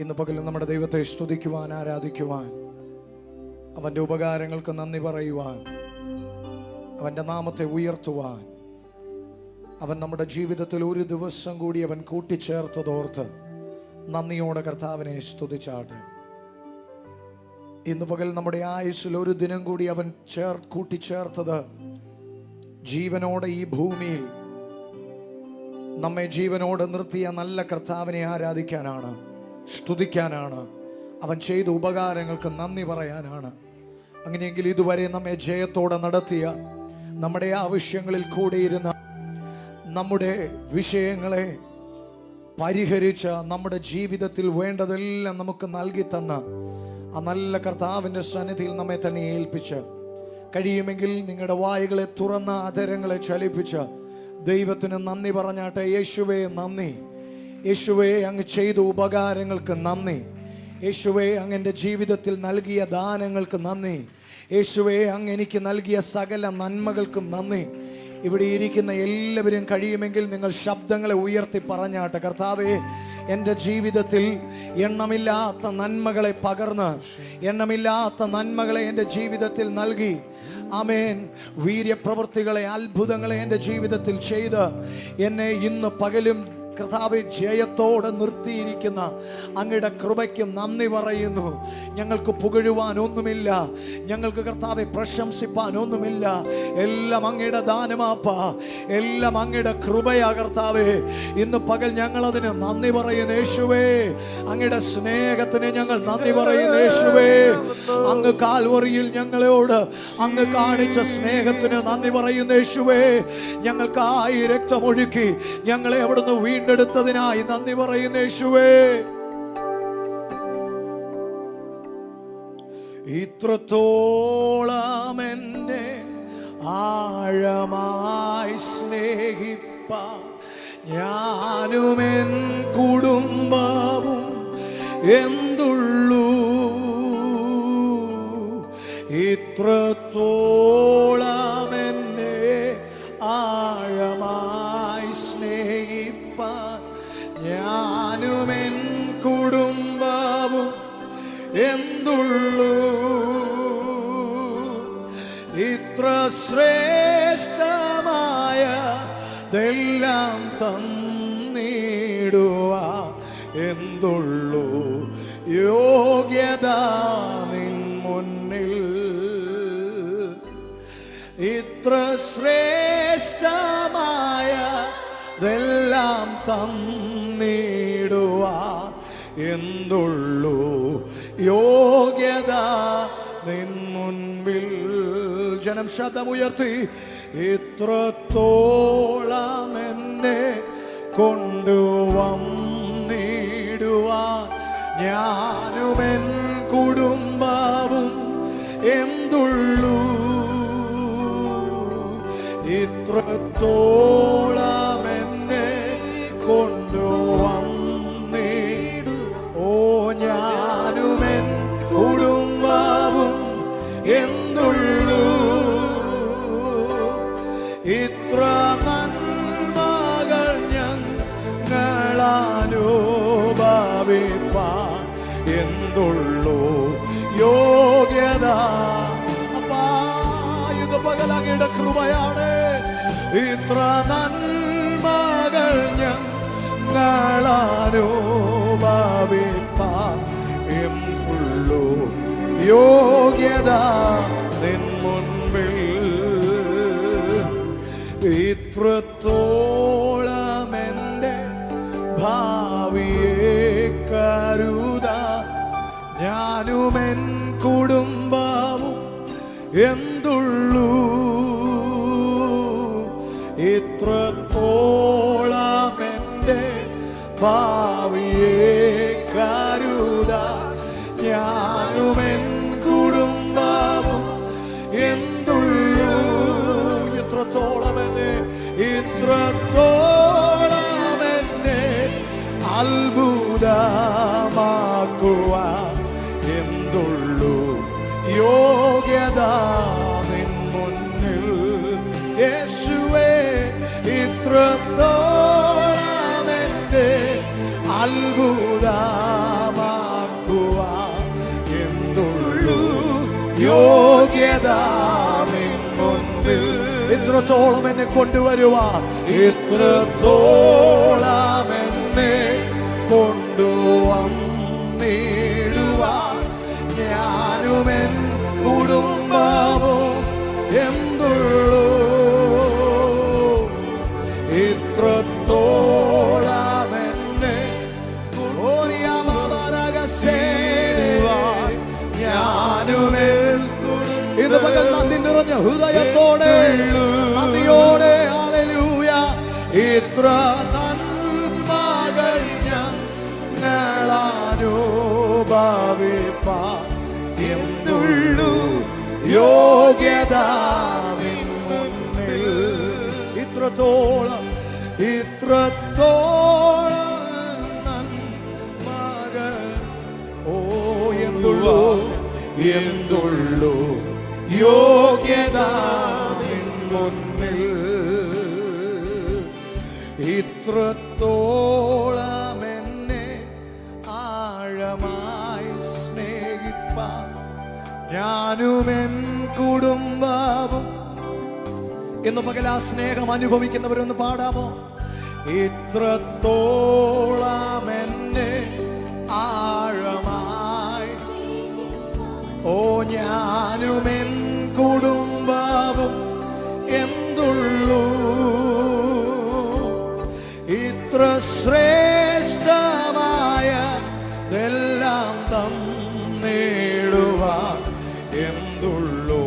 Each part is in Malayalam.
ഇന്ന് പകലും നമ്മുടെ ദൈവത്തെ സ്തുതിക്കുവാൻ, ആരാധിക്കുവാൻ, അവൻ്റെ ഉപകാരങ്ങൾക്ക് നന്ദി പറയുവാൻ, അവൻ്റെ നാമത്തെ ഉയർത്തുവാൻ, അവൻ നമ്മുടെ ജീവിതത്തിൽ ഒരു ദിവസം കൂടി അവൻ കൂട്ടിച്ചേർത്തതോർത്ത് നന്ദിയോടെ കർത്താവിനെ സ്തുതിച്ചാട്ടെ. ഇന്ന് പകൽ നമ്മുടെ ആയുസ്സിൽ ഒരു ദിനം കൂടി അവൻ കൂട്ടിച്ചേർത്തത് ജീവനോടെ ഈ ഭൂമിയിൽ നമ്മെ ജീവനോടെ നിർത്തിയ നല്ല കർത്താവിനെ ആരാധിക്കാനാണ്, സ്തുതിക്കാനാണ്, അവൻ ചെയ്ത ഉപകാരങ്ങൾക്ക് നന്ദി പറയാനാണ്. അങ്ങനെയെങ്കിൽ ഇതുവരെ നമ്മെ ജയത്തോടെ നടത്തിയ, നമ്മുടെ ആവശ്യങ്ങളിൽ കൂടിയിരുന്ന, നമ്മുടെ വിഷയങ്ങളെ പരിഹരിച്ച, നമ്മുടെ ജീവിതത്തിൽ വേണ്ടതെല്ലാം നമുക്ക് നൽകി തന്ന ആ നല്ല കർത്താവിൻ്റെ സന്നിധിയിൽ നമ്മെ തന്നെ ഏൽപ്പിച്ച്, കഴിയുമെങ്കിൽ നിങ്ങളുടെ വായുകളെ തുറന്ന അധരങ്ങളെ ചലിപ്പിച്ച് ദൈവത്തിന് നന്ദി പറഞ്ഞാട്ടെ. യേശുവേ നന്ദി, യേശുവേ അങ്ങ് ചെയ്ത ഉപകാരങ്ങൾക്ക് നന്ദി, യേശുവേ അങ്ങ് എൻ്റെ ജീവിതത്തിൽ നൽകിയ ദാനങ്ങൾക്ക് നന്ദി, യേശുവേ അങ്ങ് എനിക്ക് നൽകിയ സകല നന്മകൾക്കും നന്ദി. ഇവിടെ ഇരിക്കുന്ന എല്ലാവരും കഴിയുമെങ്കിൽ നിങ്ങൾ ശബ്ദങ്ങളെ ഉയർത്തി പറഞ്ഞാട്ടെ, കർത്താവേ എൻ്റെ ജീവിതത്തിൽ എണ്ണമില്ലാത്ത നന്മകളെ പകർന്ന്, എണ്ണമില്ലാത്ത നന്മകളെ എൻ്റെ ജീവിതത്തിൽ നൽകി, ആമേൻ, വീര്യപ്രവൃത്തികളെ, അത്ഭുതങ്ങളെ എൻ്റെ ജീവിതത്തിൽ ചെയ്ത് എന്നെ ഇന്ന് പകലും കർത്താവേ ജയത്തോടെ നിർത്തിയിരിക്കുന്ന അങ്ങയുടെ കൃപയ്ക്ക് നന്ദി പറയുന്നു. ഞങ്ങൾക്ക് പുകഴുവാൻ ഒന്നുമില്ല, ഞങ്ങൾക്ക് കർത്താവെ പ്രശംസിപ്പാൻ ഒന്നുമില്ല. എല്ലാം അങ്ങയുടെ ദാനമാപ്പ, എല്ലാം അങ്ങയുടെ കൃപയാ കർത്താവേ. ഇന്ന് പകൽ ഞങ്ങളതിന് നന്ദി പറയുന്നു യേശുവേ. അങ്ങയുടെ സ്നേഹത്തിന് ഞങ്ങൾ നന്ദി പറയുന്നു യേശുവേ. അങ്ങ് കാൽവറിയിൽ ഞങ്ങളോട് അങ്ങ് കാണിച്ച സ്നേഹത്തിന് നന്ദി പറയുന്നു യേശുവേ. ഞങ്ങൾക്കായി രക്തമൊഴുക്കി ഞങ്ങളെ അവിടുന്ന് വീണ്ടെടുത്തതിനായി നന്ദി പറയുന്നു യേശുവേ. ഇത്രത്തോളം എന്നെ ആഴമായി സ്നേഹിപ്പാൻ ഞാനും എൻ കുടുംബവും എന്തുള്ളൂ. ഇത്രത്തോളം എന്നെ ആഴമായി സ്നേഹിപ്പാൻ ഞാനും എൻ കുടുംബവും എന്തുള്ളൂ. ഇത്ര ശ്രേഷ്ഠമായതെല്ലാം തന്നിടുവാൻ എന്തുള്ളൂ യോഗ്യത നിൻ മുന്നിൽ. ഇത്ര ശ്രേഷ്ഠമായതെല്ലാം തന്നിടുവാൻ എന്തുള്ളൂ യോഗ്യത നിൻ മുൻപിൽ. ജനം ശബ്ദമുയർത്തി, ഇത്രത്തോളം എന്നെ കൊണ്ടുവന്നിടുവാൻ ഞാനും എൻ കുടുംബവും എന്തുള്ളൂ. ഇത്രത്തോളം എന്നെ കൊണ്ടുവന്നിടു, ഓ ഞാനും എൻ കുടുംബവും എന്തുള്ളൂ. ഇത്ര നന്മകൾ ഞങ്ങളനുഭവിപ്പാൻ എന്തുള്ളൂ യോഗ്യത. അപ്പാ പകലങ്ങയുടെ കൃപയാണ്. ഇത്ര നന്മകൾ ഞങ്ങളനുഭവിപ്പാൻ എന്തുള്ളൂ യോഗ്യത നിൻ മുൻപിൽ. ഇത്രത്തോളം എൻ്റെ ഭാവിയെ കരുതാൻ ഞാനും എൻ കുടുംബവും എന്തുള്ളൂ. ഇത്രത്തോളം എൻ്റെ ഭാവിയെ കരുതാൻ ഞാനും എൻ കുടുംബവും എന്തുള്ളൂ. ഇത്രത്തോളം എന്നെ, ഇത്രത്തോളം എന്നെ അത്ഭുതമാക്കുവാൻ എന്തുള്ളൂ യോഗ്യത നിൻ മുന്നിൽ. യേശുവേ ഇത്രത്തോളം എന്നെ അത്ഭുതമാ ഇത്രത്തോളം എന്നെ കൊണ്ടുവരുവാൻ, ഇത്രത്തോളം എന്നെ കൊണ്ടുവന്നിടുവാൻ ഞാനും എൻ കുടുംബവും എന്തുള്ളൂ. ഇത്രത്തോളം എന്നെ ഞാനും ഇത് പകൽ നന്ദി നിറഞ്ഞ ഹൃദയത്തോടെ നന്ദിയോടെ ഹല്ലേലൂയ. ഇത്ര നന്മകൾ ഞങ്ങളനുഭവിപ്പാൻ എന്തുള്ളൂ യോഗ്യത നിൻ മുന്നിൽ. ഇത്രത്തോളം നന്മകൾ എന്തുള്ളൂ യോഗ്യത നിൻ മുന്നിൽ. ഇത്രത്തോളം എന്നെ ആഴമായി സ്നേഹിപ്പാൻ ഞാനും എൻ കുടുംബവും. ഇന്ന് പകൽ ആ സ്നേഹം അനുഭവിക്കുന്നവരൊന്ന് പാടാമോ? ഇത്രത്തോളം എന്നെ ആഴമായി, ഓ ഞാനും എൻ കുടുംബവും എന്തുള്ളൂ. ഇത്ര ശ്രേഷ്ഠമായതെല്ലാം തന്നിടുവാൻ എന്തുള്ളൂ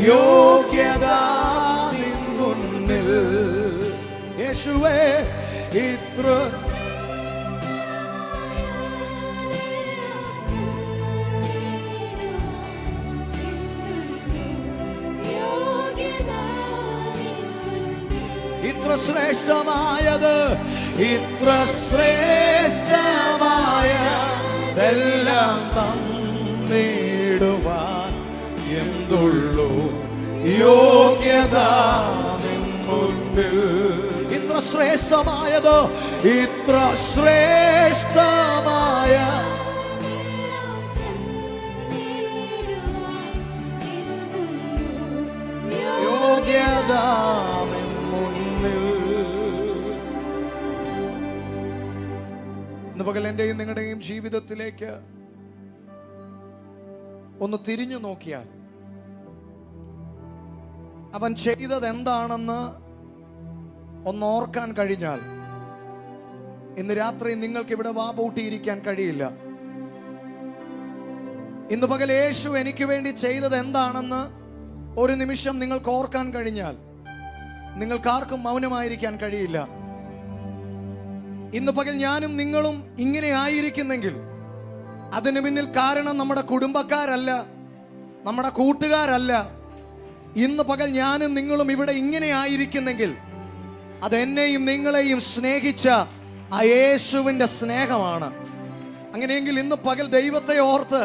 യോഗ്യത നിൻ മുന്നിൽ. യേശുവേ ഇത്ര ശ്രേഷ്ഠമായത്, ഇത്ര ശ്രേഷ്ഠമായതെല്ലാം തന്നിടുവാൻ എന്തുള്ളൂ യോഗ്യത നിൻ മുന്നിൽ. ഇത്ര ശ്രേഷ്ഠമായത്, ഇത്ര ശ്രേഷ്ഠമായ യോഗ്യത. ഇന്ന് പകൽ എന്റെയും നിങ്ങളുടെയും ജീവിതത്തിലേക്ക് ഒന്ന് തിരിഞ്ഞു നോക്കിയാൽ അവൻ ചെയ്തത് എന്താണെന്ന് ഒന്നോർക്കാൻ കഴിഞ്ഞാൽ ഇന്ന് രാത്രി നിങ്ങൾക്ക് ഇവിടെ വാപൂട്ടിയിരിക്കാൻ കഴിയില്ല. ഇന്ന് പകൽ യേശു എനിക്ക് വേണ്ടി ചെയ്തത് എന്താണെന്ന് ഒരു നിമിഷം നിങ്ങൾക്ക് ഓർക്കാൻ കഴിഞ്ഞാൽ നിങ്ങൾക്കാർക്കും മൗനമായിരിക്കാൻ കഴിയില്ല. ഇന്ന് പകൽ ഞാനും നിങ്ങളും ഇങ്ങനെ ആയിരിക്കുന്നെങ്കിൽ അതിന് പിന്നിൽ കാരണം നമ്മുടെ കുടുംബക്കാരല്ല, നമ്മുടെ കൂട്ടുകാരല്ല. ഇന്ന് പകൽ ഞാനും നിങ്ങളും ഇവിടെ ഇങ്ങനെ ആയിരിക്കുന്നെങ്കിൽ അതെന്നെയും നിങ്ങളെയും സ്നേഹിച്ച ആ യേശുവിൻ്റെ സ്നേഹമാണ്. അങ്ങനെയെങ്കിൽ ഇന്ന് പകൽ ദൈവത്തെ ഓർത്ത്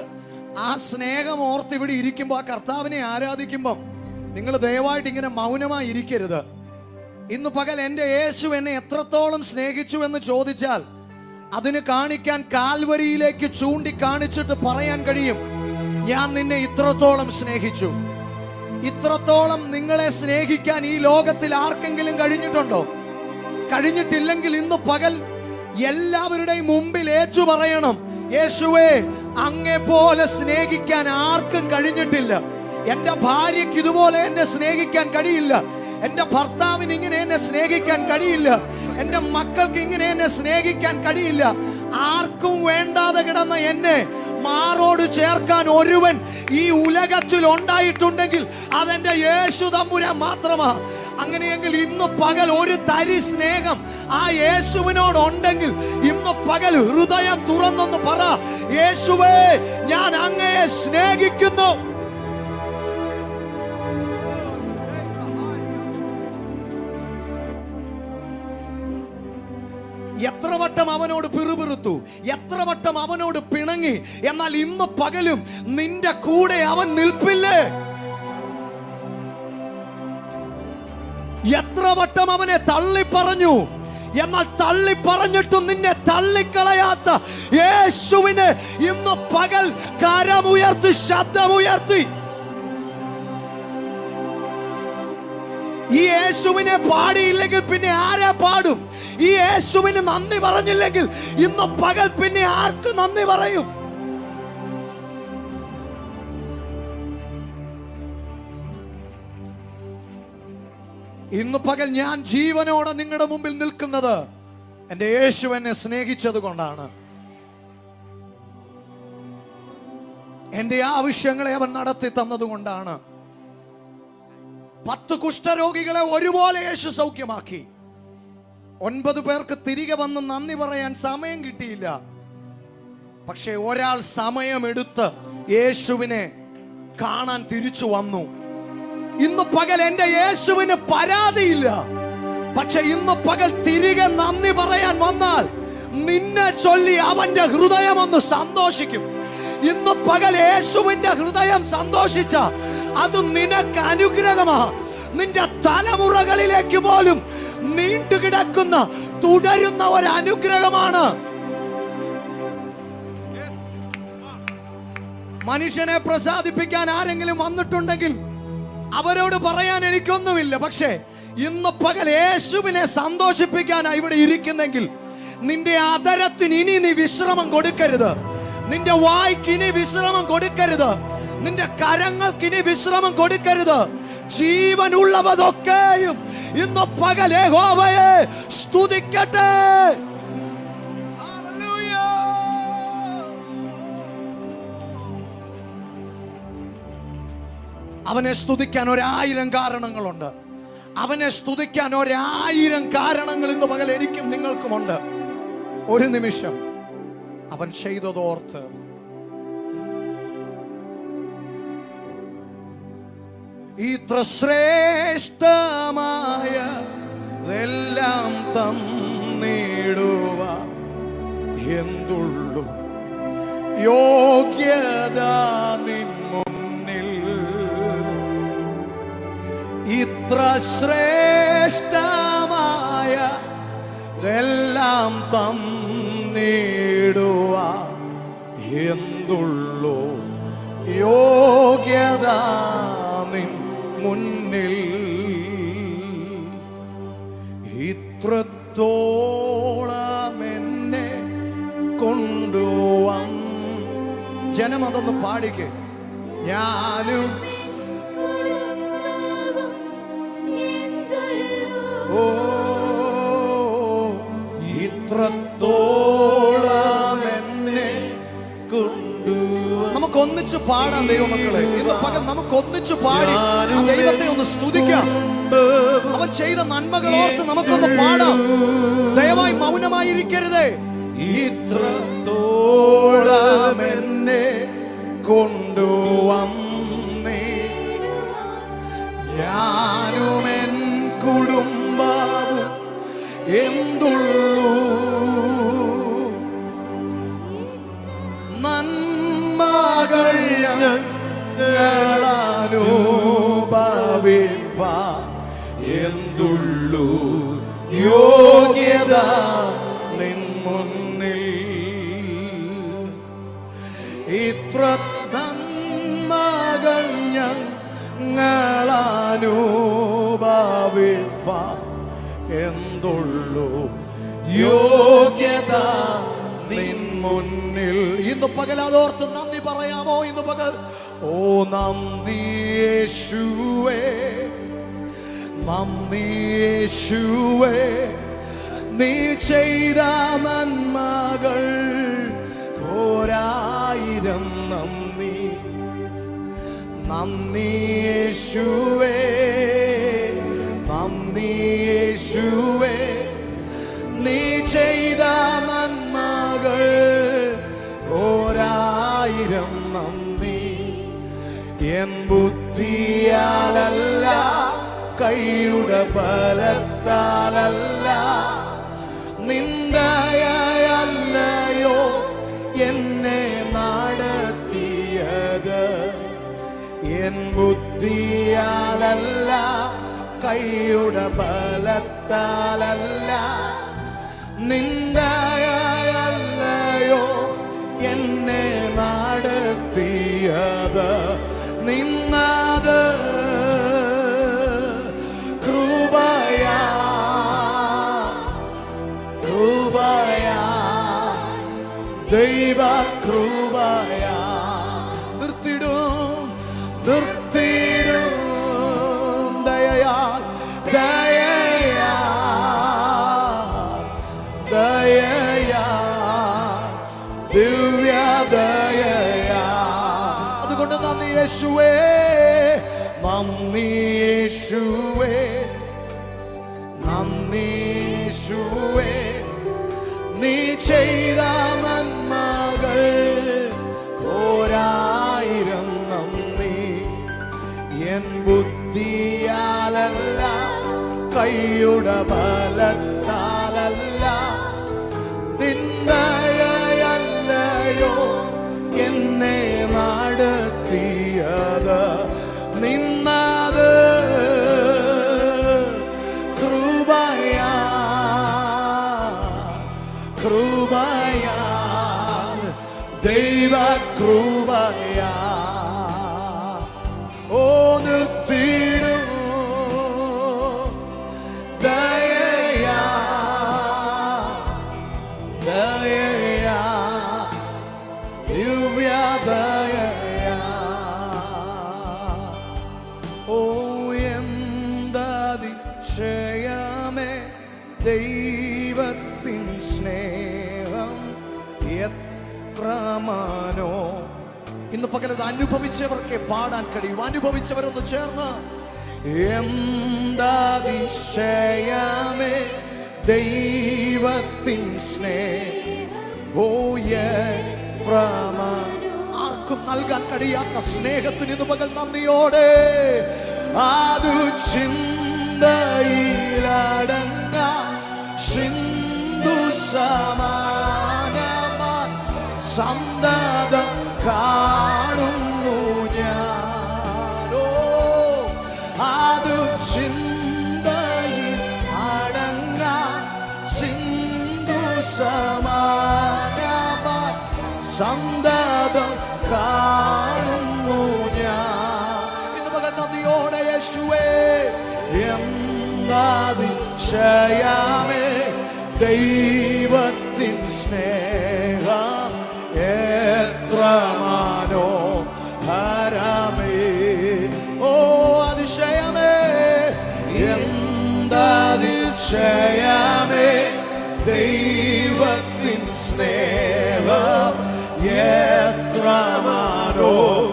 ആ സ്നേഹം ഓർത്ത് ഇവിടെ ഇരിക്കുമ്പോൾ, ആ കർത്താവിനെ ആരാധിക്കുമ്പോൾ നിങ്ങൾ ദയവായിട്ട് ഇങ്ങനെ മൗനമായി ഇരിക്കരുത്. ഇന്ന് പകൽ എൻ്റെ യേശു എന്നെ എത്രത്തോളം സ്നേഹിച്ചു എന്ന് ചോദിച്ചാൽ അതിന് കാണിക്കാൻ കാൽവരിയിലേക്ക് ചൂണ്ടിക്കാണിച്ചിട്ട് പറയാൻ കഴിയും, ഞാൻ നിന്നെ ഇത്രത്തോളം സ്നേഹിച്ചു. ഇത്രത്തോളം നിങ്ങളെ സ്നേഹിക്കാൻ ഈ ലോകത്തിൽ ആർക്കെങ്കിലും കഴിഞ്ഞിട്ടുണ്ടോ? കഴിഞ്ഞിട്ടില്ലെങ്കിൽ ഇന്ന് പകൽ എല്ലാവരുടെയും മുമ്പിൽ ഏറ്റു പറയണം, യേശുവേ, അങ്ങേ പോലെ സ്നേഹിക്കാൻ ആർക്കും കഴിഞ്ഞിട്ടില്ല. എൻ്റെ ഭാര്യയ്ക്ക് ഇതുപോലെ എന്നെ സ്നേഹിക്കാൻ കഴിയില്ല, എൻ്റെ ഭർത്താവിന് ഇങ്ങനെ എന്നെ സ്നേഹിക്കാൻ കഴിയില്ല, എൻ്റെ മക്കൾക്ക് ഇങ്ങനെ എന്നെ സ്നേഹിക്കാൻ കഴിയില്ല. ആർക്കും വേണ്ടാതെ കിടന്ന എന്നെ മാറോട് ചേർക്കാൻ ഒരുവൻ ഈ ഉലകത്തിൽ ഉണ്ടായിട്ടുണ്ടെങ്കിൽ അതെന്റെ യേശു തമ്പുരാൻ മാത്രമാ. അങ്ങനെയെങ്കിൽ ഇന്ന് പകൽ ഒരു തരി സ്നേഹം ആ യേശുവിനോട് ഉണ്ടെങ്കിൽ ഇന്ന് പകൽ ഹൃദയം തുറന്നൊന്ന് പറ, യേശുവേ, ഞാൻ അങ്ങയെ സ്നേഹിക്കുന്നു. എത്ര വട്ടം അവനോട് പിറുപിറുത്തു, എത്ര വട്ടം അവനോട് പിണങ്ങി, എന്നാൽ ഇന്ന് പകലും നിന്റെ കൂടെ അവൻ നിൽപ്പില്ലേ? എത്ര വട്ടം അവനെ തള്ളി പറഞ്ഞു, എന്നാൽ തള്ളി പറഞ്ഞിട്ടും നിന്നെ തള്ളിക്കളയാത്ത യേശുവിന് ഇന്ന് പകൽ കരമുയർത്തി, ശബ്ദമുയർത്തി ഈ യേശുവിനെ പാടിയില്ലെങ്കിൽ പിന്നെ ആരാ പാടും? ഈ യേശുവിന് നന്ദി പറഞ്ഞില്ലെങ്കിൽ ഇന്ന് പകൽ പിന്നെ ആർക്ക് നന്ദി പറയും? ഇന്ന് പകൽ ഞാൻ ജീവനോടെ നിങ്ങളുടെ മുമ്പിൽ നിൽക്കുന്നത് എൻ്റെ യേശു എന്നെ സ്നേഹിച്ചത് കൊണ്ടാണ്. എൻ്റെ ആവശ്യങ്ങളെ അവൻ നടത്തി തന്നതുകൊണ്ടാണ്. 10 കുഷ്ഠരോഗികളെ ഒരുപോലെ യേശു സൗഖ്യമാക്കി. 9 പേർക്ക് തിരികെ വന്ന് നന്ദി പറയാൻ സമയം കിട്ടിയില്ല. പക്ഷെ ഒരാൾ സമയമെടുത്ത് യേശുവിനെ കാണാൻ തിരിച്ചു വന്നു. ഇന്ന് പകൽ എൻ്റെ യേശുവിന് പരാതിയില്ല. പക്ഷെ ഇന്ന് പകൽ തിരികെ നന്ദി പറയാൻ വന്നാൽ നിന്നെ ചൊല്ലി അവന്റെ ഹൃദയം ഒന്ന് സന്തോഷിക്കും. ഇന്ന് പകൽ യേശുവിന്റെ ഹൃദയം സന്തോഷിച്ച അത് നിനക്ക് അനുഗ്രഹമാ. നിന്റെ തലമുറകളിലേക്ക് പോലും നീണ്ടുകിടക്കുന്ന തുടരുന്ന ഒരു അനുഗ്രഹമാണ്. മനുഷ്യനെ പ്രസാദിപ്പിക്കാൻ ആരെങ്കിലും വന്നിട്ടുണ്ടെങ്കിൽ അവരോട് പറയാൻ എനിക്കൊന്നുമില്ല. പക്ഷേ ഇന്ന് പകൽ യേശുവിനെ സന്തോഷിപ്പിക്കാനാ ഇവിടെ ഇരിക്കുന്നെങ്കിൽ നിന്റെ അതരത്തിന് ഇനി നീ വിശ്രമം കൊടുക്കരുത്. നിന്റെ വായ്ക്ക് ഇനി വിശ്രമം കൊടുക്കരുത്. നിന്റെ കരങ്ങൾക്ക് ഇനി വിശ്രമം കൊടുക്കരുത്. ജീവനുള്ളവതൊക്കെയും ഇന്ന് പകൽ യഹോവയെ സ്തുതിക്കട്ടെ. അവനെ സ്തുതിക്കാൻ 1000 കാരണങ്ങളുണ്ട്. അവനെ സ്തുതിക്കാൻ 1000 കാരണങ്ങൾ ഇന്ന് പകൽ എനിക്കും നിങ്ങൾക്കുമുണ്ട്. ഒരു നിമിഷം അവൻ ചെയ്തതോർത്ത് ഇത്ര ശ്രേഷ്ഠമായ എല്ലാം തന്നിടുക എന്തുള്ളു യോഗ്യത നിൻ മുന്നിൽ. ഇത്ര ശ്രേഷ്ഠമായ എല്ലാം തന്നിടുക എന്തുള്ളു യോഗ്യത നിൻ മുന്നിൽ. ഇത്രത്തോളം എന്നെ കൊണ്ടുവം. ജനം അതൊന്ന് പാടിക്കേ. ഞാനും ഓ ഇത്രത്തോളം എന്നെ കൊണ്ടുവം. നമുക്കൊന്നിച്ച് പാടാം ദൈവമക്കളെ. ഇന്ന് പകൽ നമുക്കൊന്നിച്ച് പാടി ദൈവത്തെ ഒന്ന് സ്തുതിക്കാം. അവൻ ചെയ്ത നന്മകൾ ഓർത്ത് നമുക്കൊന്ന് പാടാം. ദയവായി മൗനമായിരിക്കരുതേ. ഇത്രത്തോളം എന്നെ കൊണ്ടുവന്നേ ഞാനും എൻ കുടുംബവും എന്തുള്ളൂ നന്മകൾ ഞങ്ങളനുഭവിപ്പാൻ എന്തുള്ളൂ യോഗ്യത നിൻ മുന്നിൽ. ഇത്ര നന്മകൾ ഞങ്ങളനുഭവിപ്പാൻ എന്തുള്ളൂ യോഗ്യത നിൻ മുന്നിൽ. ഇന്ന് പകൽ അതോർത്ത് നന്ദി പറയാമോ? ഇന്ന് പകൽ ഓ നന്ദി യേശുവേ, നന്ദി യേശുവേ, നീ ചെയ്ത നന്മകൾ 1000 നന്ദി. നന്ദി യേശുവേ, നന്ദി യേശുവേ, നീ ചെയ്ത നന്മകൾ 1000 നന്ദി. എൻ ബുദ്ധിയാലല്ല, കൈയുടെ ബലത്താലല്ല, നിന്ദയല്ലയോ എന്നെ നടത്തിയത്. എൻ ബുദ്ധിയാലല്ല, കൈയുടെ ബലത്താലല്ല, നിന്ദയല്ലയോ എന്നെ നടത്തിയത്. നിന്നത് കൃപയാലല്ലോ ദൈവ കൃപയാ നിർത്തിടും ദയയാൽ ദിവ്യ ദയയാ. അതുകൊണ്ട് നന്ദി യേശുവേ, നന്ദി യേശുവേ, നന്ദി യേശുവേ, നീ ചെയ്ത നന്മകൾ ഒരായിരം നന്ദി. എൻ ബുദ്ധിയാലല്ല, കൈയുടെ ബലത്താലല്ല, നിന്ദയല്ലയോ എന്നെ നടത്തിയത്. നിന്നത് കൃപയാ, കൃപയാ, ദൈവ കൃപയാ. ഓ നിർത്തിടും ദയയാ, ദയയാ, ദിവ്യ ദയയാ. ഓ എന്തതിശയമേ ദൈവത്തിൻ സ്നേഹം എത്ര മനോ. ഇന്ന് പകലത് അനുഭവിച്ചവർക്ക് പാടാൻ കഴിയും. അനുഭവിച്ചവരൊന്ന് ചേർന്ന് എന്തതിശയമേ ദൈവത്തിൻ സ്നേഹം. ഓ എത്ര ആർക്കും നൽകാൻ കഴിയാത്ത സ്നേഹത്തിന് ഇന്ന് പകൽ നന്ദിയോടെ അതു ചിന്തയിലടങ്ങ സിന്ധു സമാനമായി സന്തതം കാണുന്നു ഞാനോ. അതു ചിന്തയിൽ അടങ്ങ സിന്ധു സമാനമായി സന്തതം കാണുന്നു ഞാൻ. ഇന്ന് പകൽ നന്ദിയോടെ യേശുവേ, എന്താതിശയമേ ദൈവത്തിൻ സ്നേഹം എത്ര മനോഹരമേ. ഓ അതിശയമേ, എന്താതിശയമേ ദൈവത്തിൻ സ്നേഹം എത്ര മനോഹരമേ.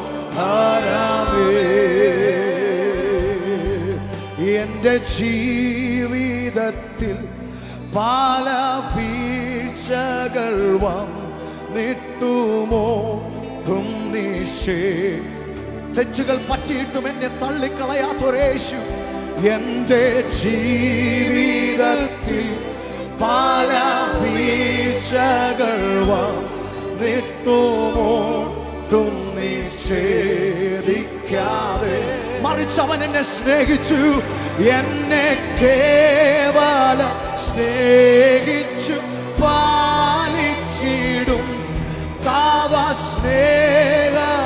എന്റെ ജീവിതത്തിൽ പല വീഴ്ചകൾ വന്നിട്ടുമോ തുന്നിഷേ. തെറ്റുകൾ പറ്റിയിട്ടും എന്നെ തള്ളിക്കളയാത്തൊരേശു. എന്റെ ജീവിതത്തിൽ പല വീഴ്ചകൾ വന്നിട്ടുമോ നിഷേധിക്കാതെ മറിച്ച് അവൻ എന്നെ സ്നേഹിച്ചു. എന്നെ കേവലം സ്നേഹിച്ചു പാലിച്ചിടും തവ സ്നേഹമതിശയമേ.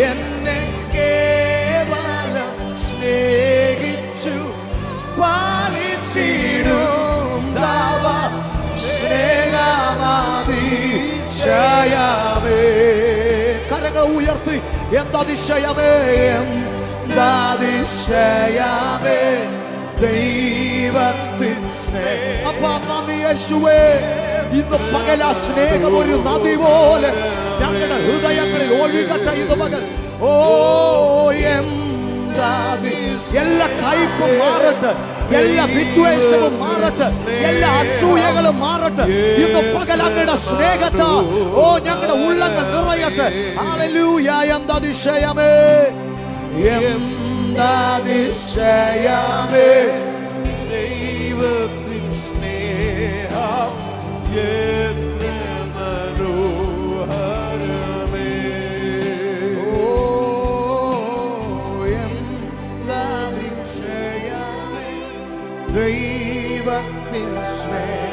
എന്നെ കേവലം സ്നേഹിച്ചു പാലിച്ചിടും തവ സ്നേഹമതിശയമേ. കരങ്ങൾ ഉയർത്തി എന്തതിശയമേ, എന്തതിശയമേ ദൈവത്തിൻ സ്നേഹം. അപ്പാ നന്ദി യേശുവേ, ഇന്ന് പകൽ ആ സ്നേഹം ഒരു നദി പോലെ ഞങ്ങളുടെ ഹൃദയങ്ങളിൽ ഒഴുകട്ടെ ഇന്ന് പകൽ. ഓ എല്ലാ കയ്പും മാറട്ടെ, എല്ലാ വിദ്വേഷവും മാറട്ടെ, എല്ലാ അസൂയകളും മാറട്ടെ ഇന്ന് പകൽ അങ്ങയുടെ സ്നേഹത്താ. ഓ ഞങ്ങളുടെ ഉള്ളങ്ങൾ നിറയട്ടെ. ഹല്ലേലൂയ. എന്തതിശയമേ, എന്തതിശയമേ ദൈവത്തിൻ സ്നേഹം എത്ര മനോഹരമേ. ഓ എന്തതിശയമേ ദൈവത്തിൻ സ്നേഹം